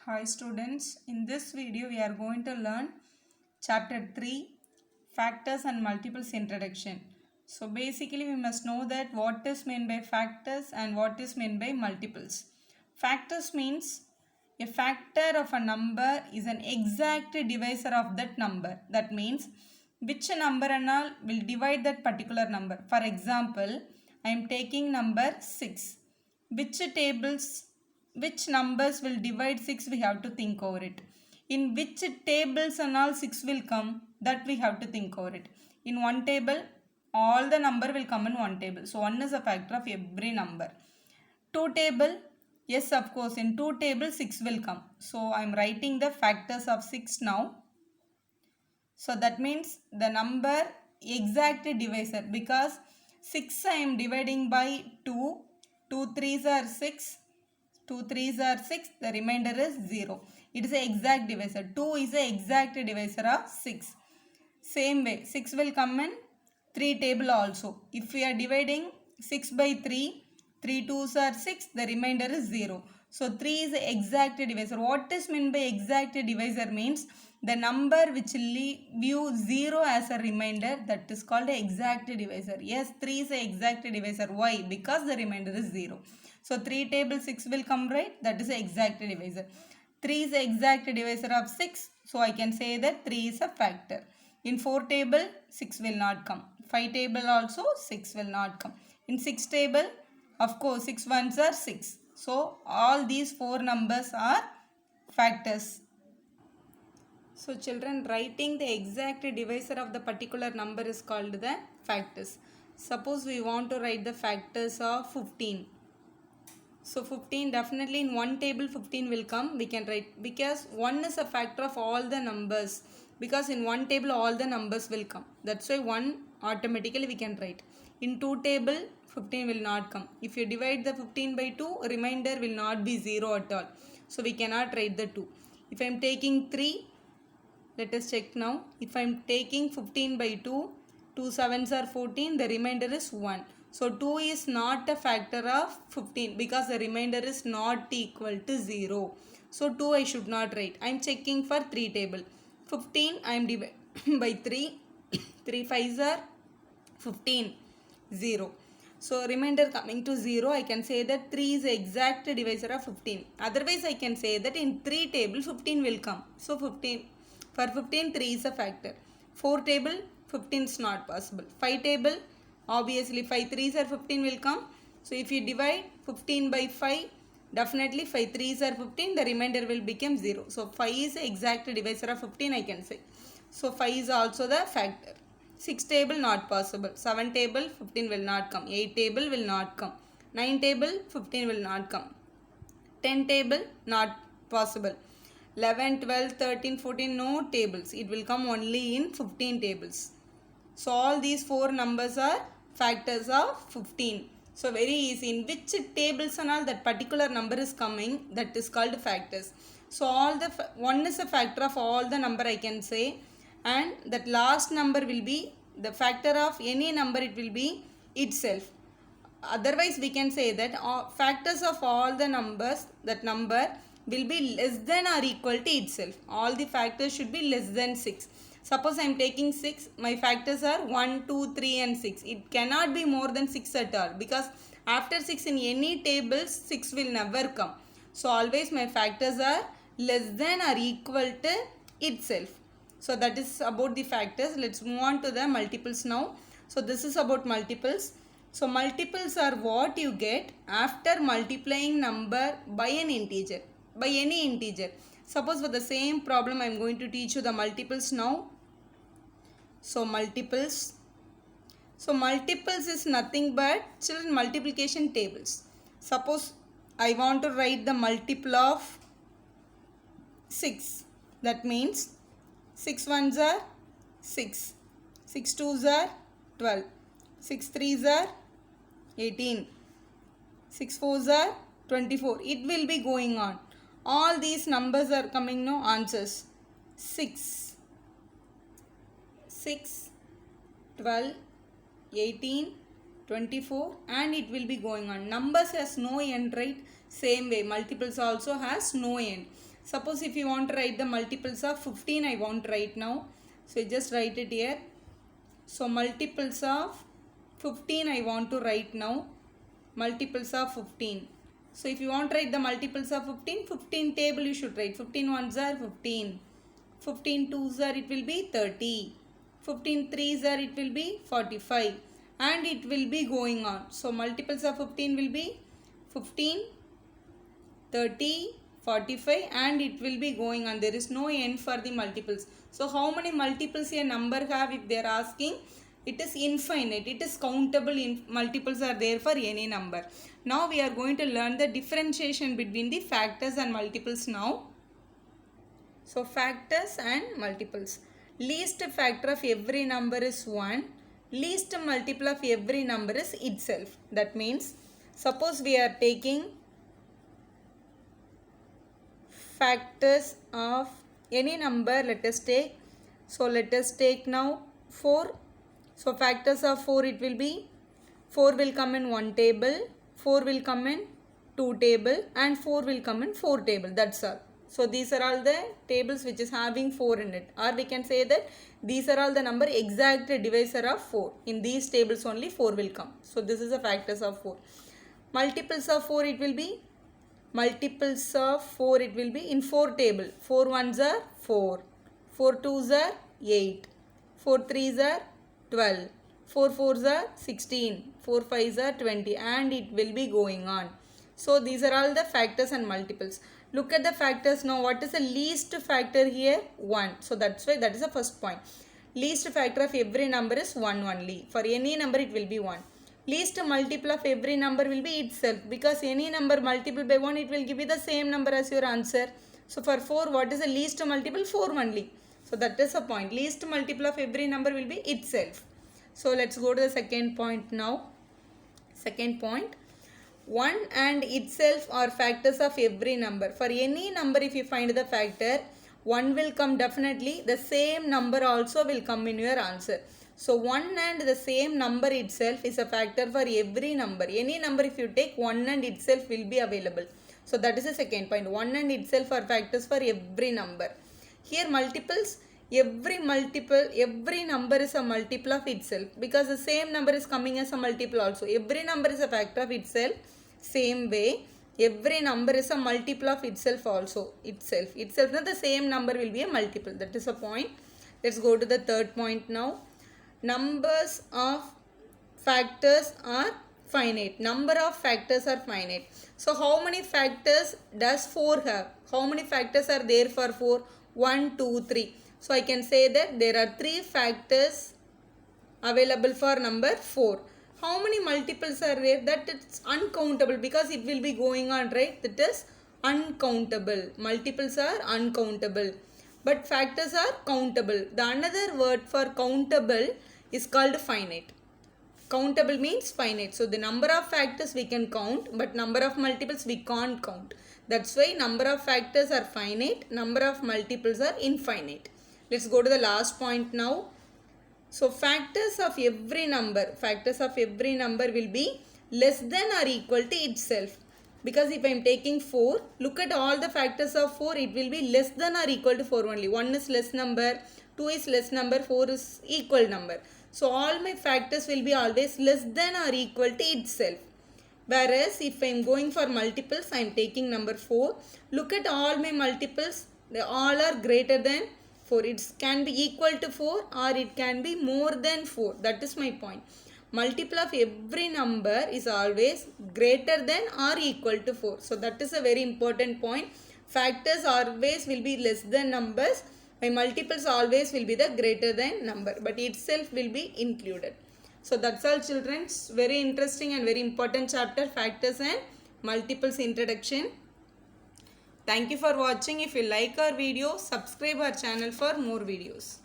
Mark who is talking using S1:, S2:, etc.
S1: Hi students, in this video we are going to learn chapter 3 factors and multiples introduction. So basically we must know that what is meant by factors and what is meant by multiples. Factors means a factor of a number is an exact divisor of that number. That means which number and all will divide that particular number. For example, I am taking number 6. Which numbers will divide 6, we have to think over it. In which tables and all 6 will come, that we have to think over it. In one table, all the number will come in one table. So 1 is a factor of every number. 2 table, yes of course, in 2 tables 6 will come. So I am writing the factors of 6 now. So that means the number exact divisor, because 6 I am dividing by 2, 2 3s are 6, 2 3s are 6, the remainder is 0. It is the exact divisor. 2 is the exact divisor of 6. Same way, 6 will come in 3 table also. If we are dividing 6 by 3, 3 2s are 6, the remainder is 0. So 3 is the exact divisor. What is meant by exact divisor means the number which view 0 as a remainder, that is called the exact divisor. Yes, 3 is the exact divisor. Why? Because the remainder is 0. So 3 table 6 will come, right? That is the exact divisor. 3 is the exact divisor of 6. So I can say that 3 is a factor. In 4 table 6 will not come. 5 table also 6 will not come. In 6 table, of course 6 ones are 6. So all these 4 numbers are factors. So children, writing the exact divisor of the particular number is called the factors. Suppose we want to write the factors of 15. So 15, definitely in one table 15 will come, we can write, because 1 is a factor of all the numbers, because in one table all the numbers will come. That's why 1 automatically we can write. In 2 table 15 will not come. If you divide the 15 by 2, remainder will not be 0 at all. So we cannot write the 2. If I am taking 3, let us check now. If I am taking 15 by 2, 2 sevens are 14, the remainder is 1. So 2 is not a factor of 15 because the remainder is not equal to 0. So 2 I should not write. I am checking for 3 table. 15 I am dividing by 3. 3 5s are 15. 0. So remainder coming to 0, I can say that 3 is the exact divisor of 15. Otherwise I can say that in 3 table 15 will come. So 15, for 15 3 is a factor. 4 table 15 is not possible. 5 table, obviously 5 3s are 15 will come. So if you divide 15 by 5, definitely 5 3s are 15, the remainder will become 0. So 5 is the exact divisor of 15, I can say. So 5 is also the factor. 6 table not possible. 7 table 15 will not come. 8 table will not come. 9 table 15 will not come. 10 table not possible. 11, 12, 13, 14 no tables. It will come only in 15 tables. So all these 4 numbers are factors of 15. So very easy. In which tables and all that particular number is coming, that is called factors. So all the 1 is a factor of all the number I can say, and that last number will be the factor of any number, it will be itself. Otherwise we can say that factors of all the numbers, that number will be less than or equal to itself. All the factors should be less than 6. Suppose I am taking 6, my factors are 1, 2, 3 and 6. It cannot be more than 6 at all, because after 6 in any tables 6 will never come. So always my factors are less than or equal to itself. So that is about the factors. Let's move on to the multiples now. So this is about multiples. So multiples are what you get after multiplying number by an integer, by any integer. Suppose for the same problem I am going to teach you the multiples now. So multiples. So multiples is nothing but children multiplication tables. Suppose I want to write the multiple of 6. That means 6 ones are 6. 6 twos are 12. 6 threes are 18. 6 fours are 24. It will be going on. All these numbers are coming no answers. 6, 12, 18, 24, and it will be going on. Numbers has no end, right? Same way multiples also has no end. Suppose if you want to write the multiples of 15, I want to write now. So just write it here. So multiples of 15 I want to write now. Multiples of 15. So if you want to write the multiples of 15, 15 table you should write. 15 ones are 15. 15 twos are it will be 30. 15 threes are it will be 45. And it will be going on. So multiples of 15 will be 15, 30, 45 and it will be going on. There is no end for the multiples. So how many multiples a number have if they are asking? It is infinite. It is countable. Multiples are there for any number. Now we are going to learn the differentiation between the factors and multiples now. So factors and multiples. Least factor of every number is 1. Least multiple of every number is itself. That means suppose we are taking factors of any number, let us take. So let us take now 4. So factors of 4 it will be 4 will come in 1 table, 4 will come in 2 table and 4 will come in 4 table. That's all. So these are all the tables which is having 4 in it, or we can say that these are all the number exact divisor of 4. In these tables only 4 will come. So this is the factors of 4. Multiples of 4 it will be, multiples of 4 it will be in 4 table. 4 ones are 4, 4 twos are 8, 4 threes are 12, 4 fours are 16, 4 fives are 20 and it will be going on. So these are all the factors and multiples. Look at the factors now. What is the least factor here? 1. So that's why that is the first point. Least factor of every number is 1 only. For any number it will be 1. Least multiple of every number will be itself, because any number multiple by 1 it will give you the same number as your answer. So for 4 what is the least multiple? 4 only. So that is the point. Least multiple of every number will be itself. So let's go to the second point now. Second point. 1 and itself are factors of every number. For any number if you find the factor, 1 will come definitely. The same number also will come in your answer. So 1 and the same number itself is a factor for every number. Any number if you take, 1 and itself will be available. So that is the second point. 1 and itself are factors for every number. Here multiples, every number is a multiple of itself, because the same number is coming as a multiple also. Every number is a factor of itself. Same way, every number is a multiple of itself also. Itself not the same number will be a multiple. That is a point. Let's go to the third point now. Numbers of factors are finite. Number of factors are finite. So how many factors does 4 have? How many factors are there for 4? 1, 2, 3. So I can say that there are 3 factors available for number 4. How many multiples are there? That it's uncountable, because it will be going on, right? That is uncountable. Multiples are uncountable, but factors are countable. The another word for countable is called finite. Countable means finite. So the number of factors we can count, but number of multiples we can't count. That's why number of factors are finite, number of multiples are infinite. Let's go to the last point now. So factors of every number will be less than or equal to itself. Because if I am taking 4, look at all the factors of 4, it will be less than or equal to 4 only. 1 is less number, 2 is less number, 4 is equal number. So all my factors will be always less than or equal to itself. Whereas if I am going for multiples, I am taking number 4. Look at all my multiples, they all are greater than 4. It can be equal to 4 or it can be more than 4. That is my point. Multiple of every number is always greater than or equal to 4. So that is a very important point. Factors always will be less than numbers. My multiples always will be the greater than number, but itself will be included. So that's all, children. Very interesting and very important chapter, factors and multiples introduction. Thank you for watching. If you like our video, subscribe our channel for more videos.